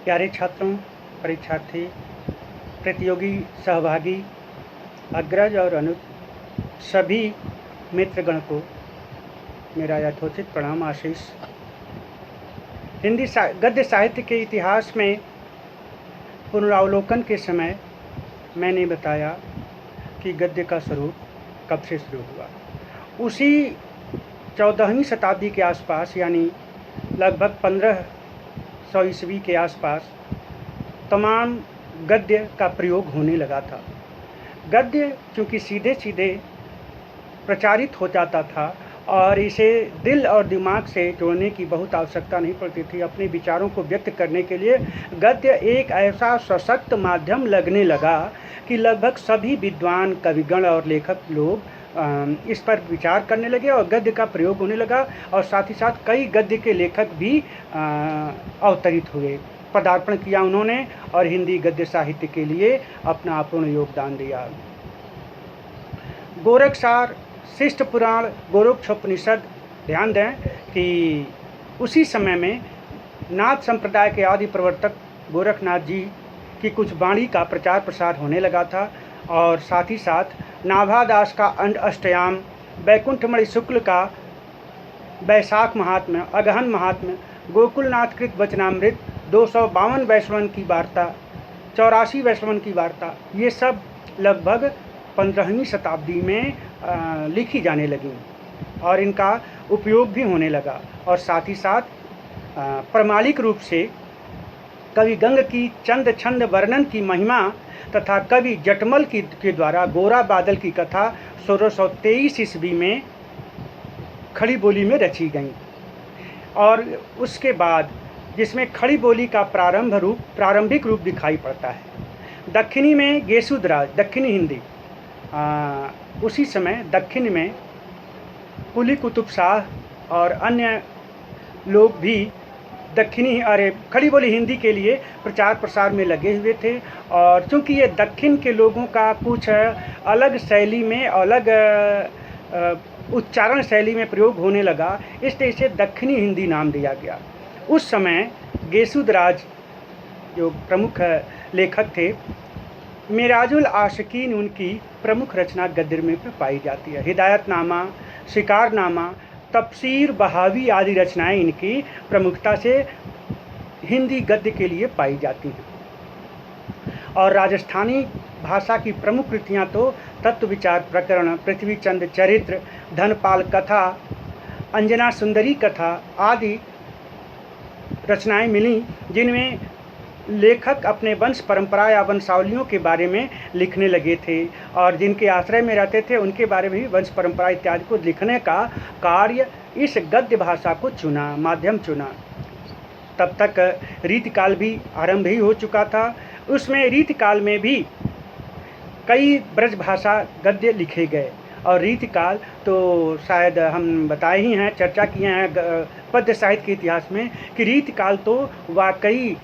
प्यारे छात्रों, परीक्षार्थी, प्रतियोगी, सहभागी, अग्रज और अनुज सभी मित्रगण को मेरा यथोचित प्रणाम आशीष। हिंदी गद्य साहित्य के इतिहास में पुनरावलोकन के समय मैंने बताया कि गद्य का स्वरूप कब से शुरू हुआ। उसी 14वीं शताब्दी के आसपास, यानी लगभग 1500 ईस्वी के आसपास तमाम गद्य का प्रयोग होने लगा था। गद्य क्योंकि सीधे सीधे प्रचारित हो जाता था और इसे दिल और दिमाग से जोड़ने की बहुत आवश्यकता नहीं पड़ती थी। अपने विचारों को व्यक्त करने के लिए गद्य एक ऐसा सशक्त माध्यम लगने लगा कि लगभग सभी विद्वान, कविगण और लेखक लोग इस पर विचार करने लगे और गद्य का प्रयोग होने लगा। और साथ ही साथ कई गद्य के लेखक भी अवतरित हुए, पदार्पण किया उन्होंने और हिंदी गद्य साहित्य के लिए अपना अपूर्ण योगदान दिया। गोरखसार, शिष्ट पुराण, गोरक्षोपनिषद, ध्यान दें कि उसी समय में नाथ संप्रदाय के आदि प्रवर्तक गोरखनाथ जी की कुछ वाणी का प्रचार प्रसार होने लगा था। और साथ ही साथ नाभादास का अष्टयाम, वैकुंठमणि शुक्ल का वैशाख महात्म्य, अगहन महात्म्य, गोकुलनाथ कृत वचनामृत, 252 वैष्णवन की वार्ता, 84 वैष्णवन की वार्ता, ये सब लगभग 15वीं शताब्दी में लिखी जाने लगी और इनका उपयोग भी होने लगा। और साथ ही साथ प्रमाणिक रूप से कवि गंग की चंद छंद वर्णन की महिमा तथा कवि जटमल के द्वारा गोरा बादल की कथा 1623 ईस्वी में खड़ी बोली में रची गई। और उसके बाद जिसमें खड़ी बोली का प्रारंभिक रूप दिखाई पड़ता है। दक्षिणी में गेसुदराज, दक्षिणी हिंदी, उसी समय दक्षिण में कुली कुतुब शाह और अन्य लोग भी खड़ी बोली हिंदी के लिए प्रचार प्रसार में लगे हुए थे। और चूँकि ये दक्षिण के लोगों का कुछ अलग शैली में, अलग उच्चारण शैली में प्रयोग होने लगा, इसलिए इसे दक्षिणी हिंदी नाम दिया गया। उस समय गेसुदराज जो प्रमुख लेखक थे, मेराजुल आशिकीन उनकी प्रमुख रचना गद्य में पाई जाती है। हिदायतनामा, शिकारनामा, तफसीर बहावी आदि रचनाएं इनकी प्रमुखता से हिंदी गद्य के लिए पाई जाती हैं। और राजस्थानी भाषा की प्रमुख कृतियाँ तो तत्व विचार प्रकरण, पृथ्वीचंद चरित्र, धनपाल कथा, अंजना सुंदरी कथा आदि रचनाएं मिली, जिनमें लेखक अपने वंश परंपरा या वंशावलियों के बारे में लिखने लगे थे और जिनके आश्रय में रहते थे उनके बारे में भी वंश परंपरा इत्यादि को लिखने का कार्य इस गद्य भाषा को माध्यम चुना। तब तक रीतिकाल भी आरंभ ही हो चुका था। उसमें रीतिकाल में भी कई ब्रज भाषा गद्य लिखे गए और रीतिकाल तो शायद हम बताए ही हैं, चर्चा किए हैं पद्य साहित्य के इतिहास में कि रीतिकाल तो वाकई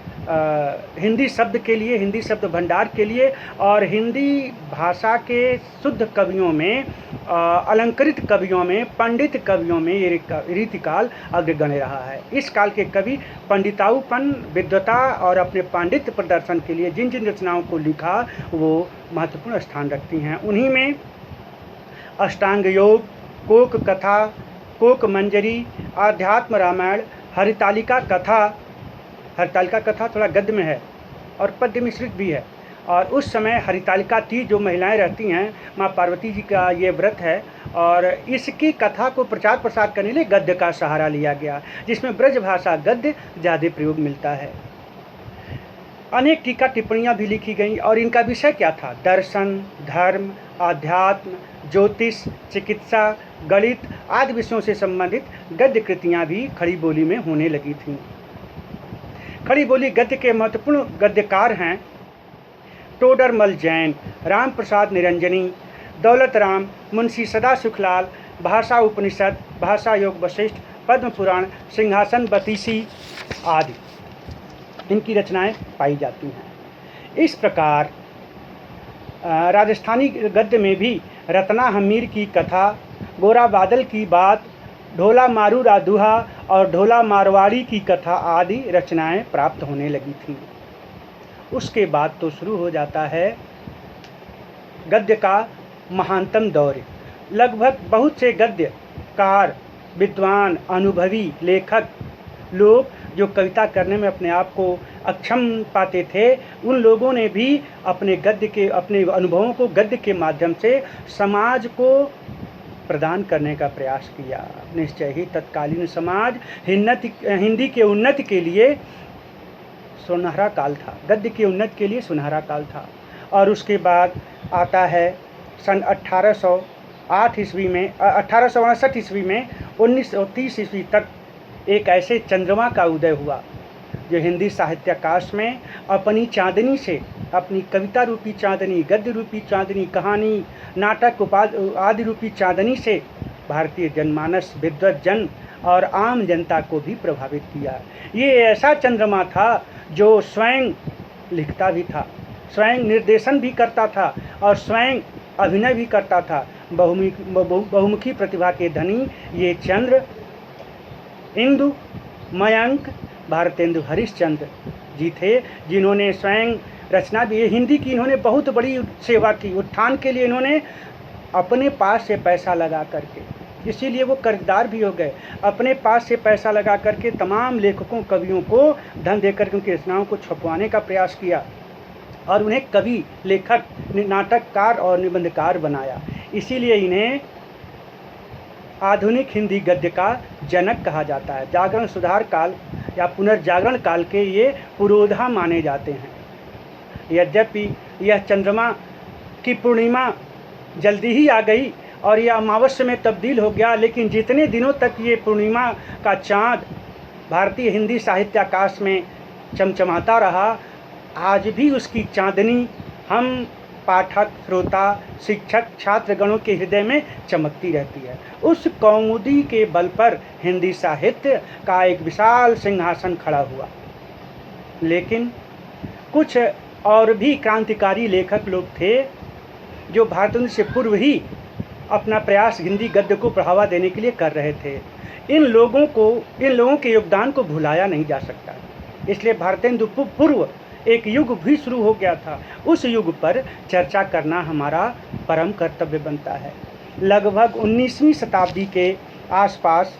हिंदी शब्द के लिए, हिंदी शब्द भंडार के लिए और हिंदी भाषा के शुद्ध कवियों में, अलंकृत कवियों में, पंडित कवियों में ये रीतिकाल अग्रगण्य रहा है। इस काल के कवि पंडिताऊपन, विद्वता और अपने पांडित्य प्रदर्शन के लिए जिन जिन रचनाओं को लिखा वो महत्वपूर्ण स्थान रखती हैं। उन्हीं में अष्टांग योग, कोक कथा, कोक मंजरी, आध्यात्म रामायण, हरितालिका कथा थोड़ा गद्य में है और पद्य मिश्रित भी है। और उस समय हरितालिका तीज जो महिलाएं रहती हैं, माँ पार्वती जी का ये व्रत है और इसकी कथा को प्रचार प्रसार करने के लिए गद्य का सहारा लिया गया, जिसमें ब्रज भाषा गद्य ज़्यादा प्रयोग मिलता है। अनेक टीका टिप्पणियाँ भी लिखी गई और इनका विषय क्या था? दर्शन, धर्म, आध्यात्म, ज्योतिष, चिकित्सा, गणित आदि विषयों से संबंधित गद्य कृतियाँ भी खड़ी बोली में होने लगी थीं। खड़ी बोली गद्य के महत्वपूर्ण गद्यकार हैं टोडरमल जैन, राम प्रसाद निरंजनी, दौलत राम, मुंशी सदा सुखलाल, भाषा उपनिषद, भाषा योग वशिष्ठ, पद्म पुराण, सिंहासन बतीसी आदि इनकी रचनाएं पाई जाती हैं। इस प्रकार राजस्थानी गद्य में भी रत्ना हमीर की कथा, गोरा बादल की बात, ढोला मारू दुहा और ढोला मारवाड़ी की कथा आदि रचनाएं प्राप्त होने लगी थीं। उसके बाद तो शुरू हो जाता है गद्य का महानतम दौर। लगभग बहुत से गद्यकार, विद्वान, अनुभवी लेखक लोग जो कविता करने में अपने आप को अक्षम पाते थे, उन लोगों ने भी अपने अनुभवों को गद्य के माध्यम से समाज को प्रदान करने का प्रयास किया। निश्चय ही तत्कालीन समाज हिंदी के उन्नति के लिए सुनहरा काल था, गद्य की उन्नति के लिए सुनहरा काल था। और उसके बाद आता है सन 1808 ईस्वी में 1859 ईस्वी में 1930 ईस्वी तक एक ऐसे चंद्रमा का उदय हुआ जो हिंदी साहित्याकाश में अपनी चांदनी से, अपनी कविता रूपी चांदनी, गद्य रूपी चांदनी, कहानी, नाटक आदि रूपी चांदनी से भारतीय जनमानस, विद्वत जन और आम जनता को भी प्रभावित किया। ये ऐसा चंद्रमा था जो स्वयं लिखता भी था, स्वयं निर्देशन भी करता था और स्वयं अभिनय भी करता था। बहुमुखी प्रतिभा के धनी ये चंद्र इंदु मयंक भारतेंदु हरिश्चंद्र जी थे, जिन्होंने स्वयं रचना भी, हिंदी की इन्होंने बहुत बड़ी सेवा की। उत्थान के लिए इन्होंने अपने पास से पैसा लगा करके, इसीलिए वो कर्जदार भी हो गए, अपने पास से पैसा लगा करके तमाम लेखकों, कवियों को धन देकर के उनकी रचनाओं को छपवाने का प्रयास किया और उन्हें कवि, लेखक, नाटककार और निबंधकार बनाया। इसीलिए इन्हें आधुनिक हिंदी गद्य का जनक कहा जाता है। जागरण सुधार काल या पुनर्जागरण काल के ये पुरोधा माने जाते हैं। यद्यपि यह चंद्रमा की पूर्णिमा जल्दी ही आ गई और यह अमावस्या में तब्दील हो गया, लेकिन जितने दिनों तक ये पूर्णिमा का चाँद भारतीय हिंदी साहित्याकाश में चमचमाता रहा, आज भी उसकी चांदनी हम पाठक, श्रोता, शिक्षक, छात्रगणों के हृदय में चमकती रहती है। उस कौमुदी के बल पर हिंदी साहित्य का एक विशाल सिंहासन खड़ा हुआ। लेकिन कुछ और भी क्रांतिकारी लेखक लोग थे जो भारत से पूर्व ही अपना प्रयास हिंदी गद्य को बढ़ावा देने के लिए कर रहे थे। इन लोगों के योगदान को भुलाया नहीं जा सकता, इसलिए भारतेंदु पूर्व एक युग भी शुरू हो गया था। उस युग पर चर्चा करना हमारा परम कर्तव्य बनता है। लगभग 19वीं शताब्दी के आसपास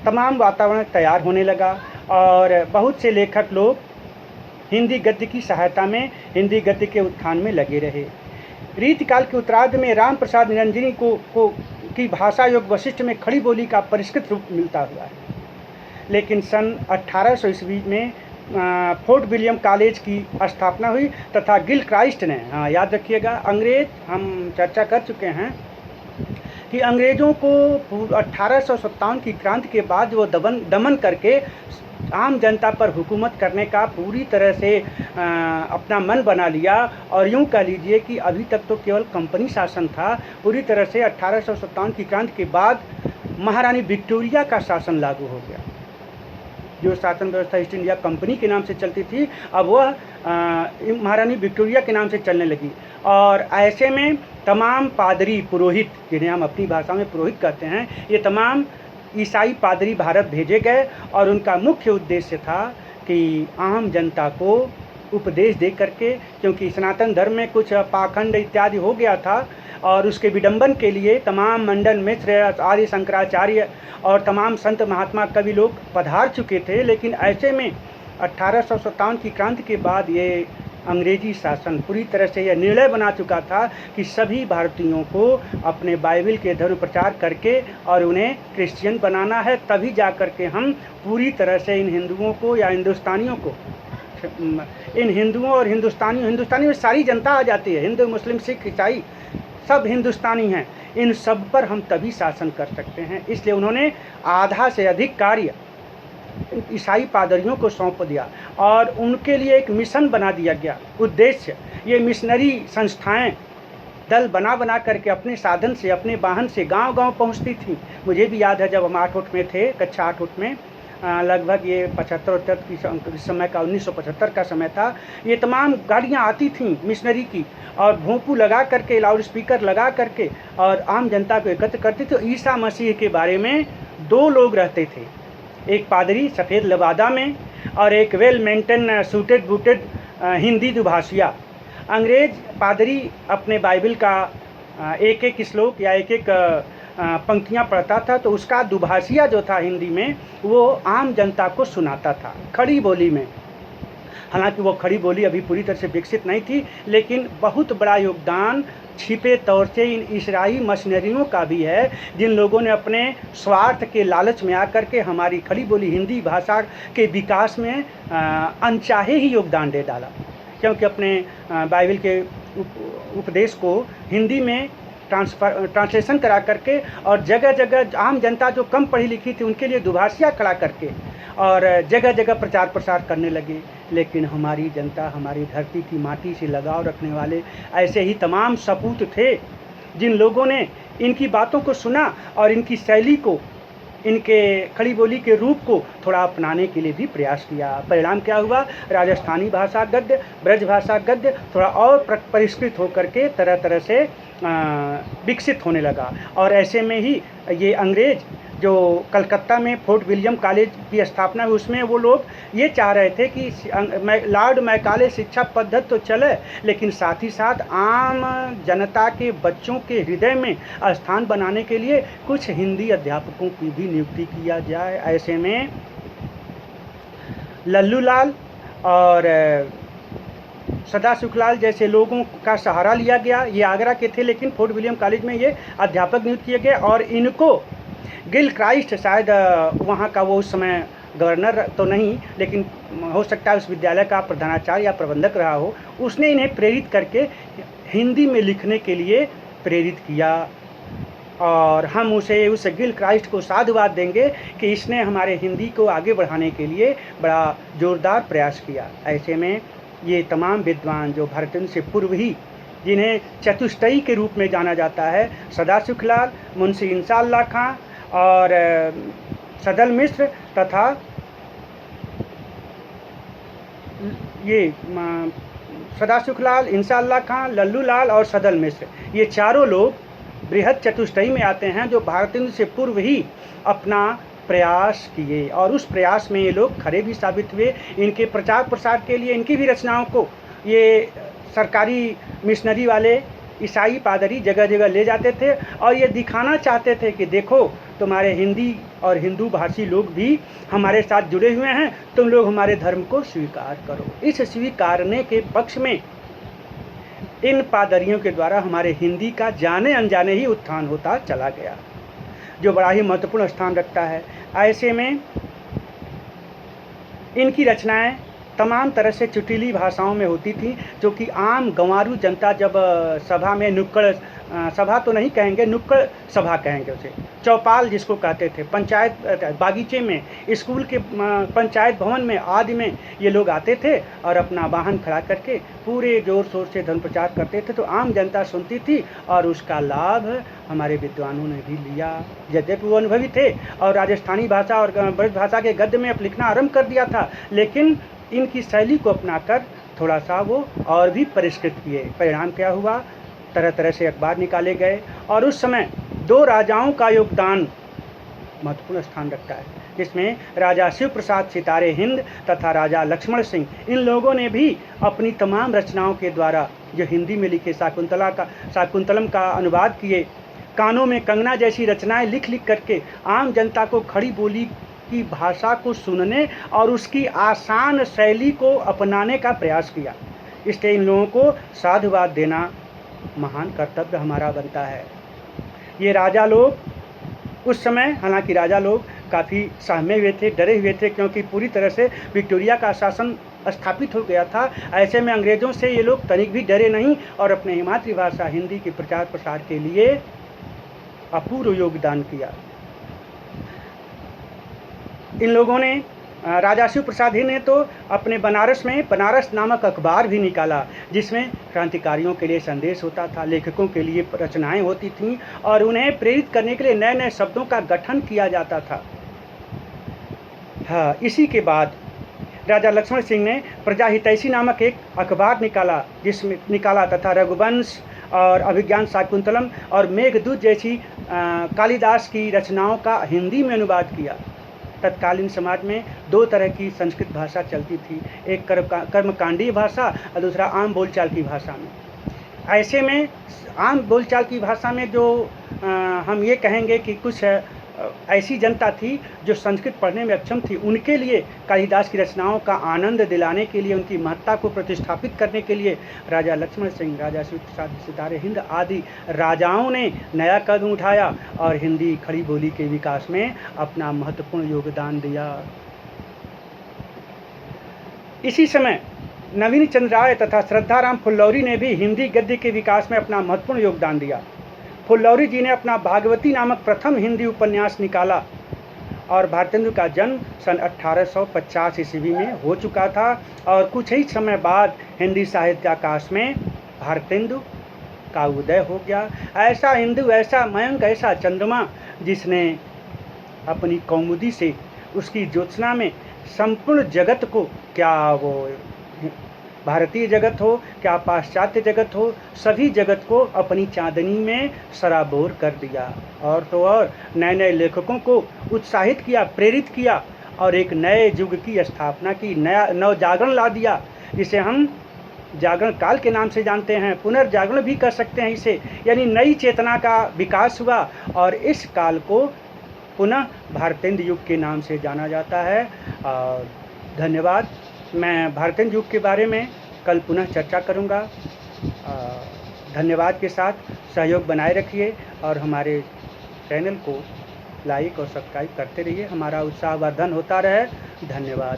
तमाम वातावरण तैयार होने लगा और बहुत से लेखक लोग हिंदी गद्य की सहायता में हिंदी गद्य के उत्थान में लगे रहे। रीतिकाल के उत्तरार्ध में राम प्रसाद निरंजनी की भाषा योग वशिष्ठ में खड़ी बोली का परिष्कृत रूप मिलता हुआ है। लेकिन सन 1800 ईस्वी में फोर्ट विलियम कॉलेज की स्थापना हुई तथा गिल क्राइस्ट ने, याद रखिएगा, अंग्रेज, हम चर्चा कर चुके हैं कि अंग्रेज़ों को 1857 की क्रांति के बाद वो दमन करके आम जनता पर हुकूमत करने का पूरी तरह से अपना मन बना लिया। और यूँ कह लीजिए कि अभी तक तो केवल कंपनी शासन था, पूरी तरह से 1857 की क्रांति के बाद महारानी विक्टोरिया का शासन लागू हो गया। जो शासन व्यवस्था ईस्ट इंडिया कंपनी के नाम से चलती थी, अब वह महारानी विक्टोरिया के नाम से चलने लगी। और ऐसे में तमाम पादरी, पुरोहित, जिन्हें हम अपनी भाषा में पुरोहित कहते हैं, ये तमाम ईसाई पादरी भारत भेजे गए और उनका मुख्य उद्देश्य था कि आम जनता को उपदेश दे करके, क्योंकि सनातन धर्म में कुछ पाखंड इत्यादि हो गया था और उसके विडंबन के लिए तमाम मंडन मिश्र, आर्य शंकराचार्य और तमाम संत महात्मा कवि लोग पधार चुके थे। लेकिन ऐसे में 1857 की क्रांति के बाद ये अंग्रेजी शासन पूरी तरह से यह निर्णय बना चुका था कि सभी भारतीयों को अपने बाइबल के धर्म प्रचार करके और उन्हें क्रिश्चियन बनाना है, तभी जा कर के हम पूरी तरह से इन हिंदुओं को या हिंदुस्तानियों को, इन हिंदुओं और हिंदुस्तानी में सारी जनता आ जाती है, हिंदू, मुस्लिम, सिख, ईसाई सब हिंदुस्तानी हैं, इन सब पर हम तभी शासन कर सकते हैं। इसलिए उन्होंने आधा से अधिक कार्य ईसाई पादरियों को सौंप दिया और उनके लिए एक मिशन बना दिया गया। उद्देश्य, ये मिशनरी संस्थाएं दल बना करके अपने साधन से, अपने वाहन से गांव-गांव पहुंचती थी। मुझे भी याद है जब हम 8वीं में थे, कक्षा 8वीं में, लगभग ये 75 की समय का 1975 का समय था। ये तमाम गाड़ियाँ आती थीं मिशनरी की और भोंपू लगा करके, लाउड स्पीकर लगा करके और आम जनता को एकत्र करती थी। ईसा मसीह के बारे में 2 लोग रहते थे, एक पादरी सफ़ेद लबादा में और एक well maintain suited booted Hindi दुभाषिया। अंग्रेज पादरी अपने बाइबल का एक-एक श्लोक या एक-एक पंक्तियाँ पढ़ता था, तो उसका दुभाषिया जो था हिंदी में, वो आम जनता को सुनाता था खड़ी बोली में। हालांकि वो खड़ी बोली अभी पूरी तरह से विकसित नहीं थी, लेकिन बहुत बड़ा योगदान छिपे तौर से इन इस्राएली मशीनरियों का भी है, जिन लोगों ने अपने स्वार्थ के लालच में आकर के हमारी खड़ी बोली हिंदी भाषा के विकास में अनचाहे ही योगदान दे डाला। क्योंकि अपने बाइबल के उपदेश को हिंदी में ट्रांसलेशन करा करके और जगह जगह आम जनता जो कम पढ़ी लिखी थी उनके लिए दुभाषिया खड़ा करके और जगह जगह प्रचार प्रसार करने लगे। लेकिन हमारी जनता, हमारी धरती की माटी से लगाव रखने वाले ऐसे ही तमाम सपूत थे, जिन लोगों ने इनकी बातों को सुना और इनकी शैली को, इनके खड़ी बोली के रूप को थोड़ा अपनाने के लिए भी प्रयास किया। परिणाम क्या हुआ? राजस्थानी भाषा गद्य, ब्रज भाषा गद्य थोड़ा और परिष्कृत होकर के तरह तरह से विकसित होने लगा। और ऐसे में ही ये अंग्रेज जो कलकत्ता में फोर्ट विलियम कॉलेज की स्थापना हुई, उसमें वो लोग ये चाह रहे थे कि लॉर्ड मैकाले शिक्षा पद्धति तो चले, लेकिन साथ ही साथ आम जनता के बच्चों के हृदय में स्थान बनाने के लिए कुछ हिंदी अध्यापकों की भी नियुक्ति किया जाए। ऐसे में लल्लू लाल और सदा सुखलाल जैसे लोगों का सहारा लिया गया। ये आगरा के थे, लेकिन फोर्ट विलियम कॉलेज में ये अध्यापक नियुक्त किए गए और इनको गिल क्राइस्ट, शायद वहाँ का वो उस समय गवर्नर तो नहीं, लेकिन हो सकता है उस विद्यालय का प्रधानाचार्य या प्रबंधक रहा हो, उसने इन्हें प्रेरित करके हिंदी में लिखने के लिए प्रेरित किया। और हम उस गिल क्राइस्ट को साधुवाद देंगे कि इसने हमारे हिंदी को आगे बढ़ाने के लिए बड़ा जोरदार प्रयास किया। ऐसे में ये तमाम विद्वान जो भारतीय से पूर्व ही, जिन्हें चतुष्टयी के रूप में जाना जाता है, सदा सुखलाल, मुंशी इंसाअल्लाह खां और सदल मिश्र तथा ये सदा सुखलाल, इंसाअल्लाह खां, लल्लू लाल और सदल मिश्र, ये चारों लोग बृहद चतुष्टयी में आते हैं, जो भारतीय से पूर्व ही अपना प्रयास किए और उस प्रयास में ये लोग खरे भी साबित हुए। इनके प्रचार प्रसार के लिए इनकी भी रचनाओं को ये सरकारी मिशनरी वाले ईसाई पादरी जगह जगह ले जाते थे और ये दिखाना चाहते थे कि देखो, तुम्हारे हिंदी और हिंदू भाषी लोग भी हमारे साथ जुड़े हुए हैं, तुम लोग हमारे धर्म को स्वीकार करो। इस स्वीकारने के पक्ष में इन पादरियों के द्वारा हमारे हिंदी का जाने अनजाने ही उत्थान होता चला गया, जो बड़ा ही महत्वपूर्ण स्थान रखता है। ऐसे में इनकी रचनाएं तमाम तरह से चुटीली भाषाओं में होती थी, जो कि आम गंवारू जनता जब सभा में नुक्कड़ सभा तो नहीं कहेंगे, नुक्कड़ सभा कहेंगे उसे, चौपाल जिसको कहते थे, पंचायत बागीचे में, स्कूल के पंचायत भवन में आदि में ये लोग आते थे और अपना वाहन खड़ा करके पूरे ज़ोर शोर से धर्म प्रचार करते थे। तो आम जनता सुनती थी और उसका लाभ हमारे विद्वानों ने भी लिया। यद्यपि वो अनुभवी थे और राजस्थानी भाषा और ब्रज भाषा के गद्य में अब लिखना आरंभ कर दिया था, लेकिन इनकी शैली को अपनाकर थोड़ा सा वो और भी परिष्कृत किए। परिणाम क्या हुआ? तरह तरह से अखबार निकाले गए और उस समय 2 राजाओं का योगदान महत्वपूर्ण स्थान रखता है, जिसमें राजा शिव प्रसाद सितारे हिंद तथा राजा लक्ष्मण सिंह, इन लोगों ने भी अपनी तमाम रचनाओं के द्वारा जो हिंदी में लिखे शाकुंतलम का अनुवाद किए, कानों में कंगना जैसी रचनाएं लिख लिख करके आम जनता को खड़ी बोली की भाषा को सुनने और उसकी आसान शैली को अपनाने का प्रयास किया। इसलिए इन लोगों को साधुवाद देना महान कर्तव्य हमारा बनता है। ये राजा लोग उस समय, हालांकि राजा लोग काफ़ी सहमे हुए थे, डरे हुए थे, क्योंकि पूरी तरह से विक्टोरिया का शासन स्थापित हो गया था। ऐसे में अंग्रेज़ों से ये लोग तनिक भी डरे नहीं और अपने मातृभाषा हिंदी के प्रचार प्रसार के लिए अपूर्व योगदान किया। इन लोगों ने, राजा शिव प्रसाद ही ने तो अपने बनारस में बनारस नामक अखबार भी निकाला, जिसमें क्रांतिकारियों के लिए संदेश होता था, लेखकों के लिए रचनाएं होती थीं और उन्हें प्रेरित करने के लिए नए नए शब्दों का गठन किया जाता था। हाँ, इसी के बाद राजा लक्ष्मण सिंह ने प्रजाहितैषी नामक एक अखबार निकाला तथा रघुवंश और अभिज्ञान शाकुंतलम और मेघदूत जैसी कालिदास की रचनाओं का हिंदी में अनुवाद किया। तत्कालीन समाज में दो तरह की संस्कृत भाषा चलती थी, एक कर्मकांडीय भाषा और दूसरा आम बोलचाल की भाषा में। ऐसे में आम बोलचाल की भाषा में जो हम ये कहेंगे कि कुछ ऐसी जनता थी जो संस्कृत पढ़ने में अक्षम थी, उनके लिए कालिदास की रचनाओं का आनंद दिलाने के लिए, उनकी महत्ता को प्रतिष्ठापित करने के लिए राजा लक्ष्मण सिंह, राजा सितारे हिंद आदि राजाओं ने नया कदम उठाया और हिंदी खड़ी बोली के विकास में अपना महत्वपूर्ण योगदान दिया। इसी समय नवीन चंद्र राय तथा श्रद्धाराम फुल्लौरी ने भी हिंदी गद्य के विकास में अपना महत्वपूर्ण योगदान दिया। फुल्लौरी जी ने अपना भागवती नामक प्रथम हिंदी उपन्यास निकाला और भारतेंदु का जन्म सन 1850 ईस्वी में हो चुका था और कुछ ही समय बाद हिंदी साहित्य आकाश में भारतेंदु का उदय हो गया। ऐसा हिंदू, ऐसा मयंक, ऐसा चंद्रमा जिसने अपनी कौमुदी से उसकी ज्योत्सना में संपूर्ण जगत को, क्या वो भारतीय जगत हो, क्या पाश्चात्य जगत हो, सभी जगत को अपनी चांदनी में सराबोर कर दिया। और तो और नए नए लेखकों को उत्साहित किया, प्रेरित किया और एक नए युग की स्थापना की, नवजागरण ला दिया, जिसे हम जागरण काल के नाम से जानते हैं, पुनर्जागरण भी कर सकते हैं इसे, यानी नई चेतना का विकास हुआ और इस काल को पुनः भारतेंदु युग के नाम से जाना जाता है। और धन्यवाद। मैं भारतेंदु युग के बारे में कल पुनः चर्चा करूंगा। धन्यवाद के साथ सहयोग बनाए रखिए और हमारे चैनल को लाइक और सब्सक्राइब करते रहिए, हमारा उत्साहवर्धन होता रहे। धन्यवाद।